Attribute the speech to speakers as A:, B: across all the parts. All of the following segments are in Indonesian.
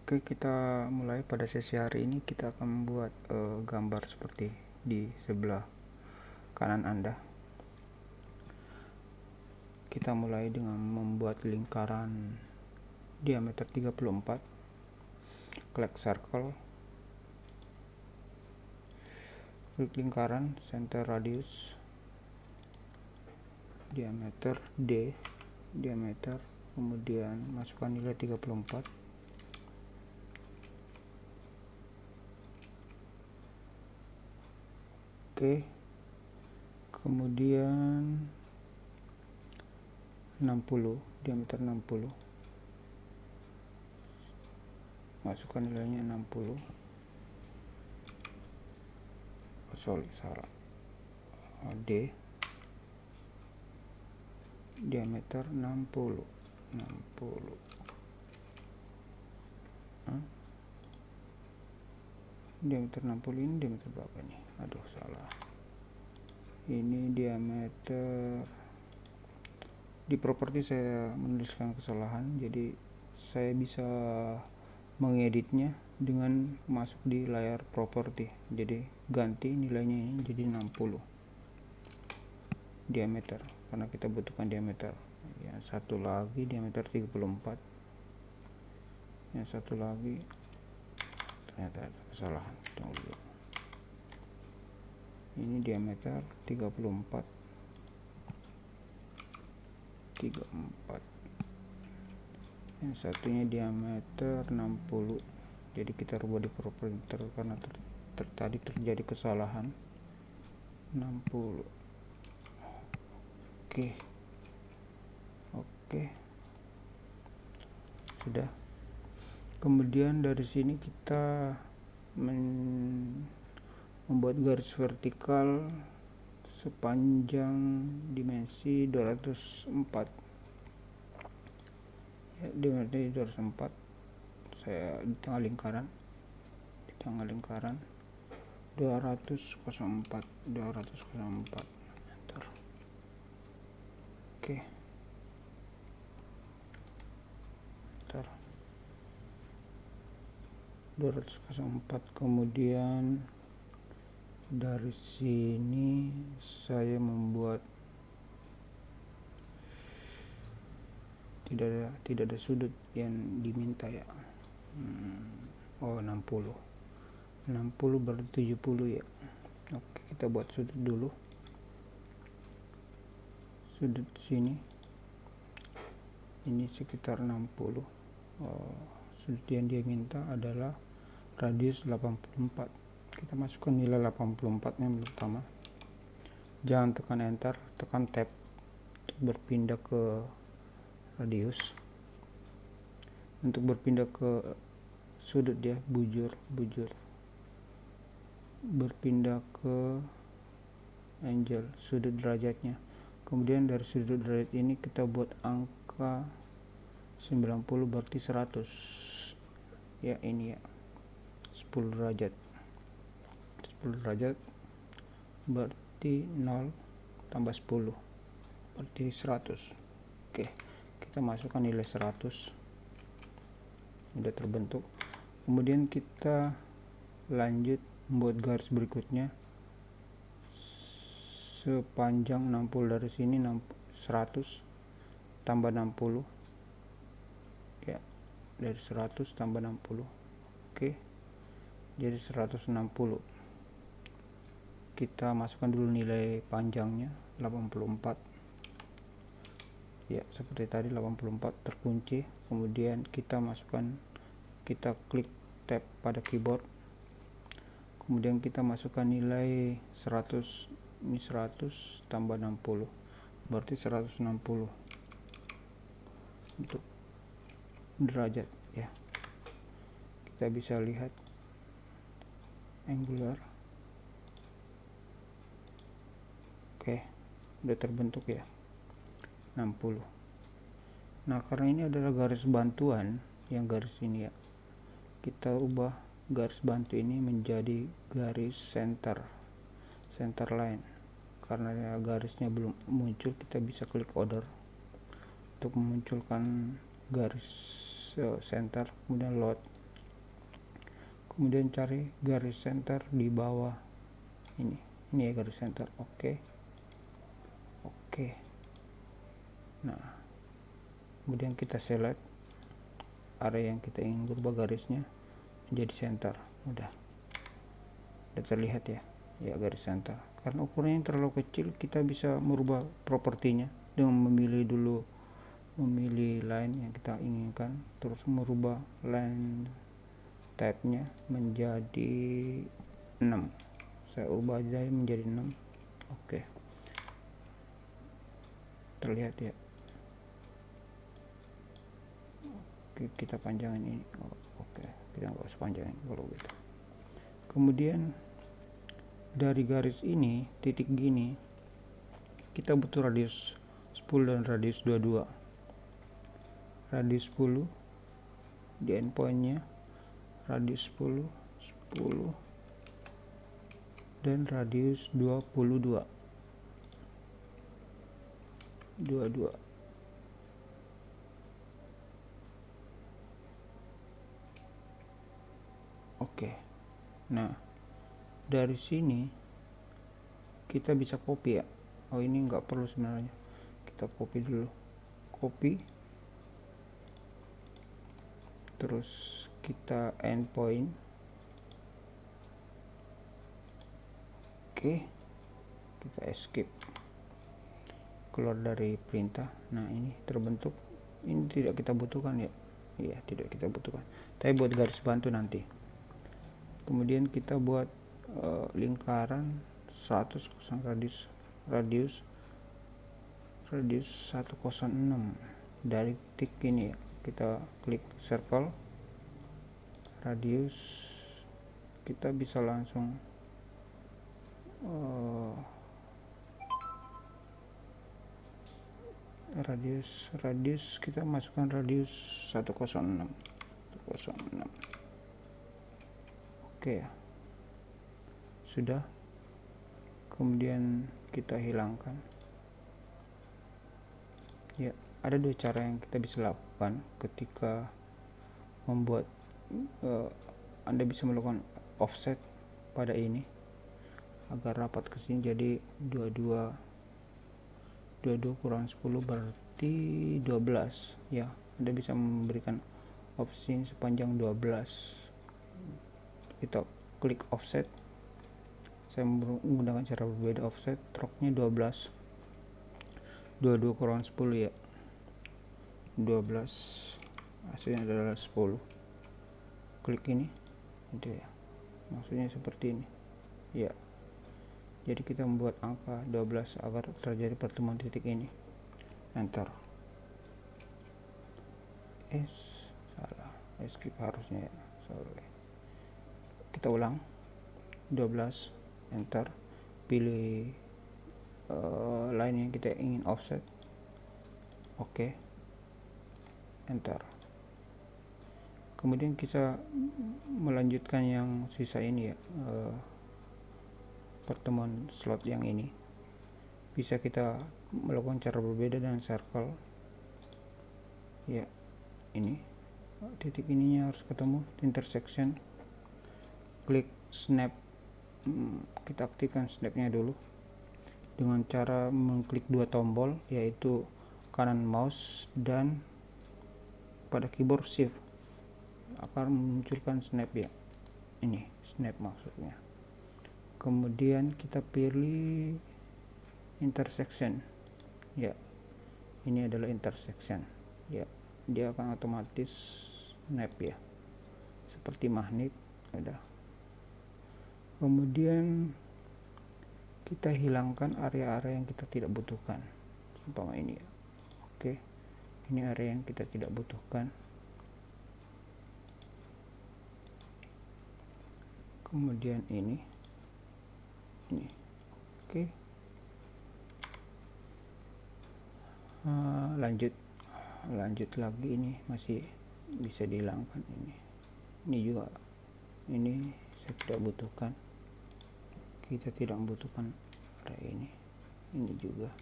A: Oke, kita mulai. Pada sesi hari ini kita akan membuat gambar seperti di sebelah kanan Anda. Kita mulai dengan membuat lingkaran diameter 34, klik circle, klik lingkaran, center radius, diameter D, diameter, kemudian masukkan nilai 34. Oke, kemudian 60, diameter 60, masukkan nilainya 60. Salah, D, diameter 60. Diameter 60 ini diameter berapa nih? Aduh, salah. Ini diameter. Di properti saya menuliskan kesalahan, jadi saya bisa mengeditnya dengan masuk di layar properti. Jadi ganti nilainya ini jadi 60 diameter, karena kita butuhkan diameter. Yang satu lagi diameter 34. Yang satu lagi ternyata ada kesalahan. Tunggu dulu. Ini diameter 34. Yang satunya diameter 60. Jadi kita rubah di properti karena tadi terjadi kesalahan. 60. Oke. Sudah. Kemudian dari sini kita membuat garis vertikal sepanjang dimensi 204. Ya, dimensi 204. Saya di tengah lingkaran. 204. Enter. Oke. Enter. 204. Kemudian dari sini saya membuat tidak ada sudut yang diminta ya. 60 berarti 70 ya. Oke, kita buat sudut dulu. Sudut sini ini sekitar 60. Sudut yang dia minta adalah radius 84. Kita masukkan nilai 84 yang pertama. Jangan tekan enter, tekan tab untuk berpindah ke radius. Untuk berpindah ke sudut dia bujur, berpindah ke angle, sudut derajatnya. Kemudian dari sudut derajat ini kita buat angka 90 berarti 100 ya. Ini ya 10 derajat berarti 0 tambah 10 berarti 100. Oke, kita masukkan nilai 100. Sudah terbentuk. Kemudian kita lanjut membuat garis berikutnya sepanjang 60. Dari sini 100 tambah 60 ya, dari 100 tambah 60. Oke, jadi 160. Kita masukkan dulu nilai panjangnya 84 ya, seperti tadi 84 terkunci. Kemudian kita klik tab pada keyboard, kemudian kita masukkan nilai 100. Ini 100 tambah 60 berarti 160 untuk derajat ya. Kita bisa lihat angular. Oke, udah terbentuk ya 60. Nah, karena ini adalah garis bantuan, yang garis ini ya, kita ubah garis bantu ini menjadi garis center line. Karena ya garisnya belum muncul, kita bisa klik order untuk memunculkan garis center, kemudian load kemudian cari garis center di bawah ini ya, garis center. Oke. Nah, kemudian kita select area yang kita ingin berubah garisnya menjadi center. Udah terlihat ya garis center. Karena ukurannya terlalu kecil, kita bisa merubah propertinya dengan memilih line yang kita inginkan, terus merubah line type-nya menjadi 6. Saya ubah aja menjadi 6. Oke. Terlihat ya. Oke, kita panjangin ini. Oke, kita nggak usah panjangin kalau gitu. Kemudian dari garis ini, titik gini, kita butuh radius 10 dan radius 22. Radius 10 di endpointnya, radius 10 dan radius 22. Oke. Nah, dari sini kita bisa copy ya. Ini nggak perlu sebenarnya. Kita copy dulu. Copy. Terus kita endpoint. Oke. Kita escape. Keluar dari perintah. Nah, ini terbentuk. Ini tidak kita butuhkan ya. Iya, tidak kita butuhkan. Tapi buat garis bantu nanti. Kemudian kita buat lingkaran 100 radius 106 dari titik ini ya. Kita klik circle radius, kita bisa langsung radius kita masukkan radius 106. Oke ya, sudah. Kemudian kita hilangkan ya. Ada dua cara yang kita bisa lakukan ketika membuat Anda bisa melakukan offset pada ini agar rapat ke sini, jadi 22 kurang 10 berarti 12 ya. Anda bisa memberikan opsi sepanjang 12. Kita klik offset. Saya menggunakan cara berbeda offset. Troknya 12. 22 kurang 10 ya. 12. Hasilnya adalah 10. Klik ini. Itu ya. Maksudnya seperti ini. Ya. Jadi kita membuat angka 12 agar terjadi pertemuan titik ini. Enter. Salah. Escape harusnya ya. Sorry. Kita ulang. 12. Enter. Pilih line yang kita ingin offset. Oke. Enter. Kemudian kita melanjutkan yang sisa ini ya. Pertemuan slot yang ini bisa kita melakukan cara berbeda dengan circle ya. Ini titik ininya harus ketemu intersection. Klik snap. Kita aktifkan snapnya dulu dengan cara mengklik dua tombol, yaitu kanan mouse dan pada keyboard shift akan memunculkan snap ya. Ini snap maksudnya. Kemudian kita pilih intersection ya. Ini adalah intersection ya. Dia akan otomatis snap ya, seperti magnet. Udah. Kemudian kita hilangkan area-area yang kita tidak butuhkan, umpama ini ya. Oke, ini area yang kita tidak butuhkan. Kemudian ini oke. Lanjut lagi, ini masih bisa dihilangkan. Ini juga, ini saya tidak butuhkan. Kita tidak membutuhkan area ini juga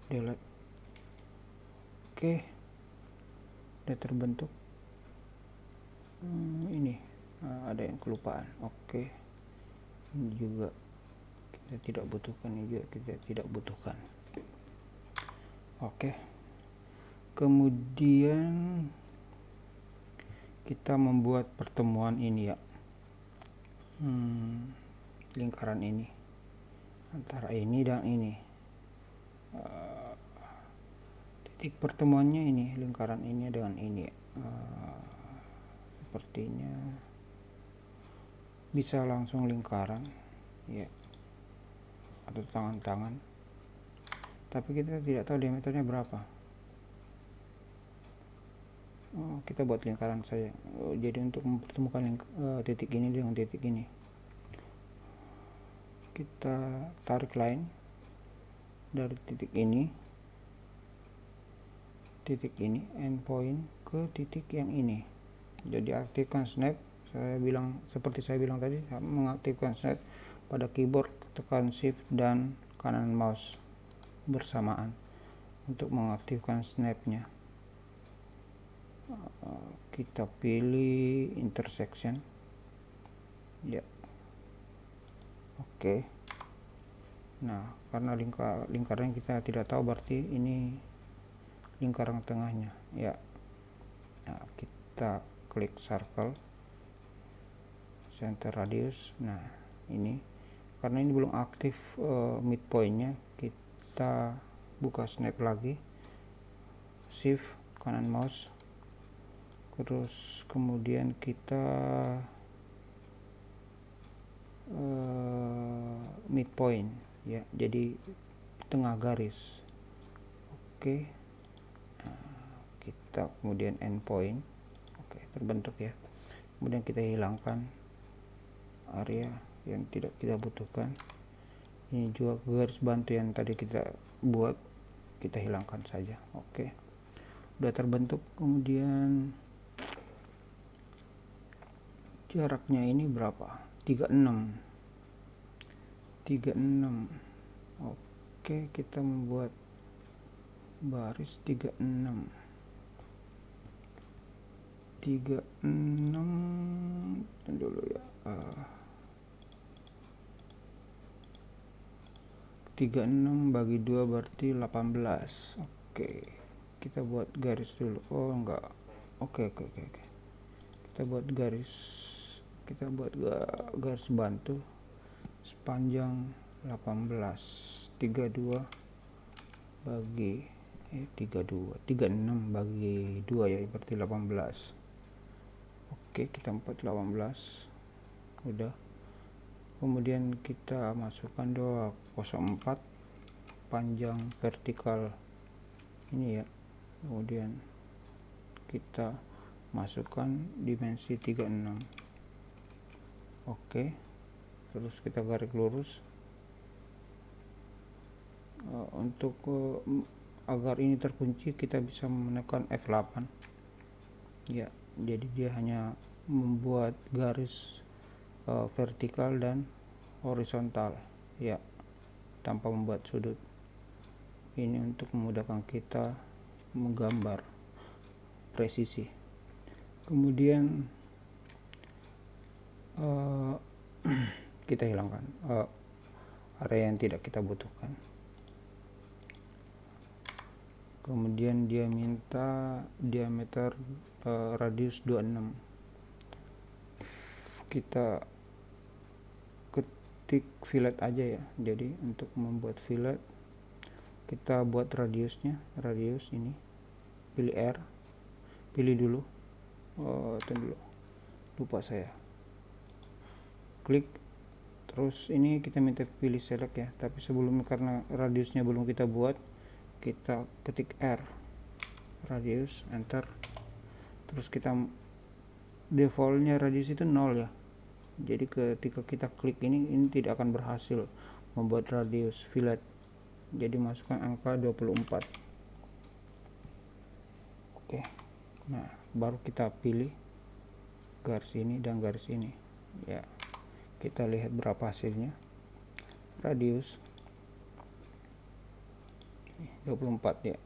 A: delete. Oke, udah terbentuk ini ada yang kelupaan. Oke, ini juga kita tidak butuhkan, ini juga kita tidak butuhkan. Oke, kemudian kita membuat pertemuan ini ya, lingkaran ini antara ini dan ini. Titik pertemuannya ini lingkaran ini dengan ini. Sepertinya bisa langsung lingkaran ya, atau tangan-tangan, tapi kita tidak tahu diameternya berapa. Kita buat lingkaran saja. Jadi untuk mempertemukan titik ini dengan titik ini, kita tarik line dari titik ini endpoint ke titik yang ini. Jadi aktifkan snap. Seperti saya bilang tadi, mengaktifkan snap pada keyboard, tekan shift dan kanan mouse bersamaan untuk mengaktifkan snapnya. Kita pilih intersection ya. Oke. Nah, karena lingkaran kita tidak tahu, berarti ini lingkaran tengahnya ya. Nah, kita klik circle center radius. Nah, ini karena ini belum aktif midpointnya, kita buka snap lagi, shift kanan mouse, terus kemudian kita midpoint ya, jadi tengah garis. Oke, kita kemudian endpoint. Oke, terbentuk ya. Kemudian kita hilangkan area yang tidak kita butuhkan. Ini juga garis bantu yang tadi kita buat, kita hilangkan saja. Oke, udah terbentuk. Kemudian jaraknya ini berapa? 36. Oke, kita membuat baris 36 dulu ya. 36 bagi 2 berarti 18. Oke, kita buat garis dulu. Oh enggak, oke. Kita buat garis bantu sepanjang 18. 36 bagi 2 ya, berarti 18. Oke, kita buat 18. Udah. Kemudian kita masukkan 204 panjang vertikal ini ya. Kemudian kita masukkan dimensi 36. Oke, terus kita garis lurus. Untuk agar ini terkunci, kita bisa menekan F8 ya. Jadi dia hanya membuat garis vertikal dan horizontal ya, tanpa membuat sudut. Ini untuk memudahkan kita menggambar presisi. Kemudian kita hilangkan area yang tidak kita butuhkan. Kemudian dia minta diameter radius 26. Kita ketik fillet aja ya. Jadi untuk membuat fillet, kita buat radius ini, pilih R, pilih dulu, lupa saya, klik, terus ini kita minta pilih select ya, tapi sebelumnya karena radiusnya belum kita buat, kita ketik R, radius, enter, terus kita defaultnya radius itu 0 ya. Jadi ketika kita klik ini tidak akan berhasil membuat radius fillet. Jadi masukkan angka 24. Oke. Nah, baru kita pilih garis ini dan garis ini ya. Kita lihat berapa hasilnya. Radius 24 ya.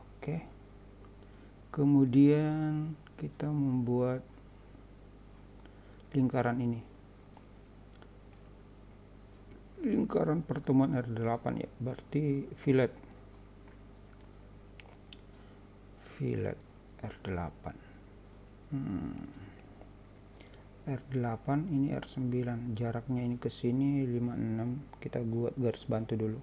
A: Oke. Kemudian kita membuat lingkaran ini, lingkaran pertemuan R8 ya, berarti fillet R8. R8 ini R9, jaraknya ini ke sini 56. Kita buat garis bantu dulu,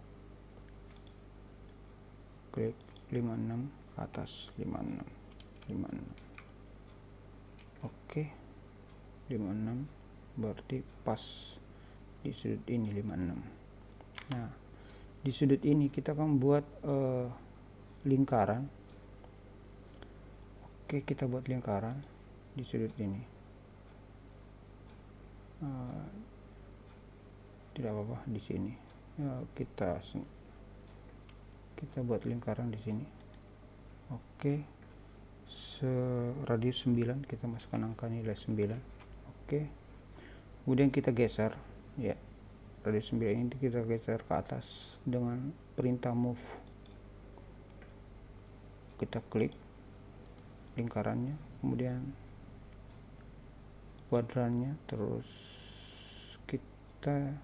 A: klik 56 ke atas, 56. Oke, 56 berarti pas di sudut ini 56. Nah, di sudut ini kita akan buat lingkaran. Oke, kita buat lingkaran di sudut ini. Tidak apa-apa di sini. Kita buat lingkaran di sini. Oke, radius 9, kita masukkan angka nilai 9. Oke, kemudian kita geser ya, radius 9 ini kita geser ke atas dengan perintah move. Kita klik lingkarannya, kemudian kuadrannya, terus kita,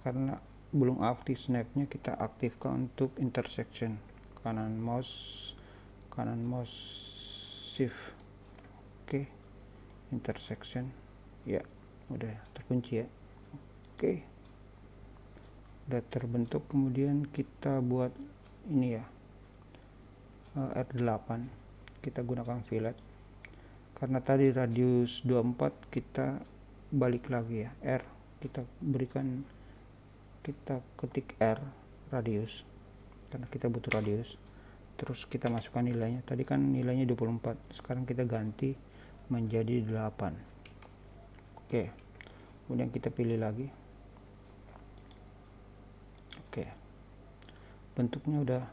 A: karena belum aktif snapnya, kita aktifkan untuk intersection. Kanan mouse shift. Oke, intersection ya, udah terkunci ya. Oke, udah terbentuk. Kemudian kita buat ini ya, R8, kita gunakan fillet karena tadi radius 24, kita balik lagi ya, R kita berikan, kita ketik R radius karena kita butuh radius, terus kita masukkan nilainya. Tadi kan nilainya 24, sekarang kita ganti menjadi 8. Oke, kemudian kita pilih lagi. Oke, bentuknya udah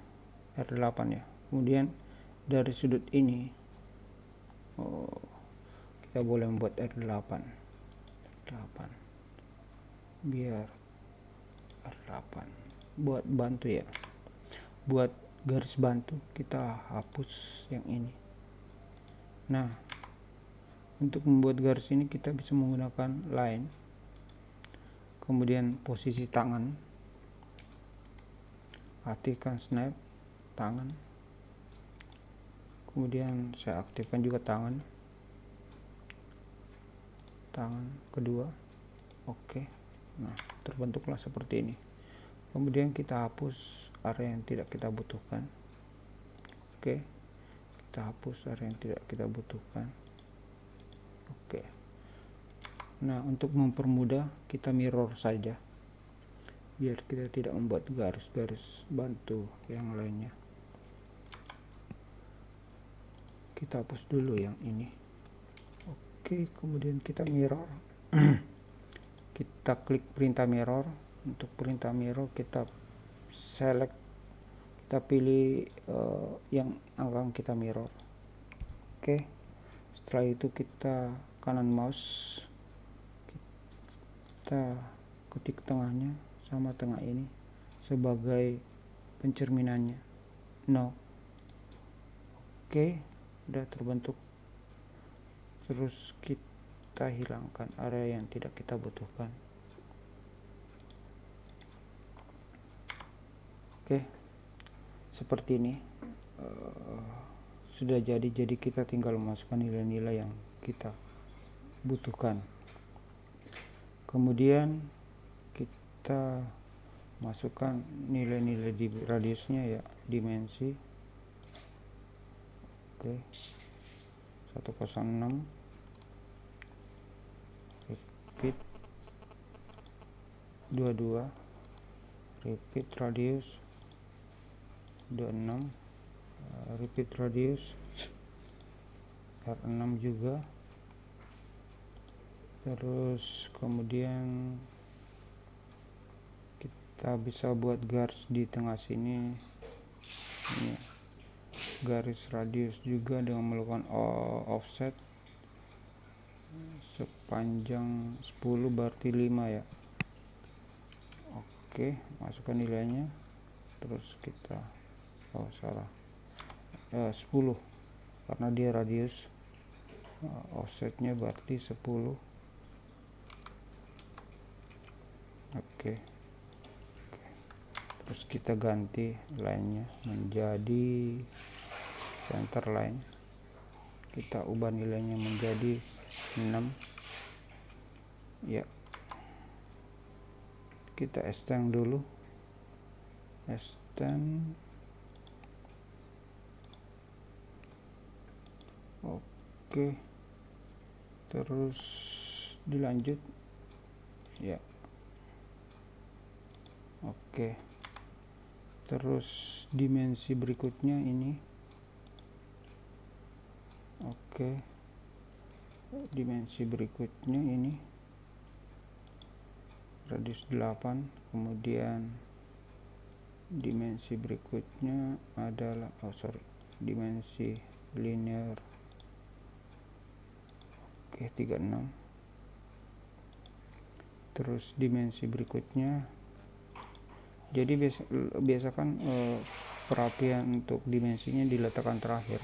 A: R8 ya. Kemudian dari sudut ini kita boleh membuat R8 biar R8 buat bantu ya, buat garis bantu. Kita hapus yang ini. Nah, untuk membuat garis ini kita bisa menggunakan line, kemudian posisi tangan, aktifkan snap tangan, kemudian saya aktifkan juga tangan kedua. Oke, nah terbentuklah seperti ini. Kemudian kita hapus area yang tidak kita butuhkan. Oke, kita hapus area yang tidak kita butuhkan. Oke, nah untuk mempermudah kita mirror saja biar kita tidak membuat garis-garis bantu yang lainnya. Kita hapus dulu yang ini. Oke, kemudian kita mirror. Kita klik perintah mirror. Untuk perintah mirror kita select, kita pilih yang akan kita mirror. Oke, setelah itu kita kanan mouse, kita ketik tengahnya sama tengah ini sebagai pencerminannya. No. Oke, udah terbentuk. Terus kita hilangkan area yang tidak kita butuhkan. Oke, seperti ini. Sudah jadi kita tinggal memasukkan nilai-nilai yang kita butuhkan. Kemudian kita masukkan nilai-nilai di radiusnya ya, dimensi. Oke, 106, repeat 22, repeat radius 26, repeat radius R6 juga. Terus kemudian kita bisa buat garis di tengah sini, ini garis radius juga dengan melakukan offset sepanjang 10 berarti 5 ya. Oke, masukkan nilainya, terus kita salah 10. karena dia radius. Offsetnya berarti 10. Oke. Terus kita ganti line-nya menjadi center line. Kita ubah nilainya menjadi 6. Ya, kita extend dulu, extend. Oke, terus dilanjut ya. Oke, terus dimensi berikutnya ini. Oke, dimensi berikutnya ini radius 8. Kemudian dimensi berikutnya adalah dimensi linear. Oke, 36. Terus dimensi berikutnya, jadi biasakan perapian untuk dimensinya diletakkan terakhir.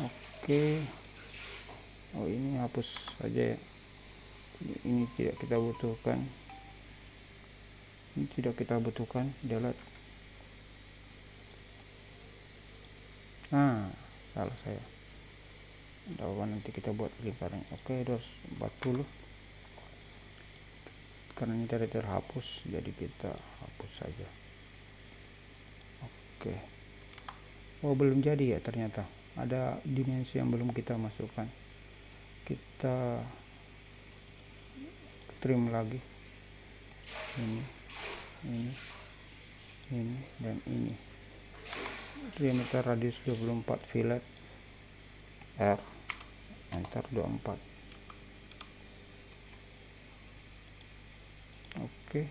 A: Oke. Oh, ini hapus saja ya, ini tidak kita butuhkan, delete. Salah saya, nanti kita buat lingkaran. Oke, 240. Karena ini tadi terhapus, jadi kita hapus saja. Oke. Oh, belum jadi ya, ternyata ada dimensi yang belum kita masukkan. Kita trim lagi ini dan ini. Diameter radius 24, fillet R, enter 24. Oke,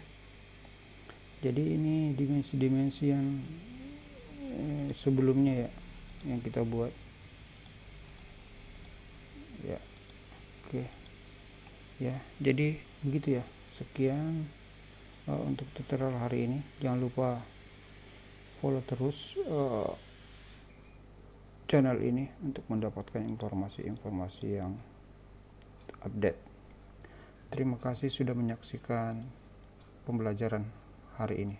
A: jadi ini dimensi-dimensi yang sebelumnya ya, yang kita buat ya. Oke ya, jadi begitu ya. Sekian untuk tutorial hari ini. Jangan lupa follow terus channel ini untuk mendapatkan informasi-informasi yang update. Terima kasih sudah menyaksikan pembelajaran hari ini.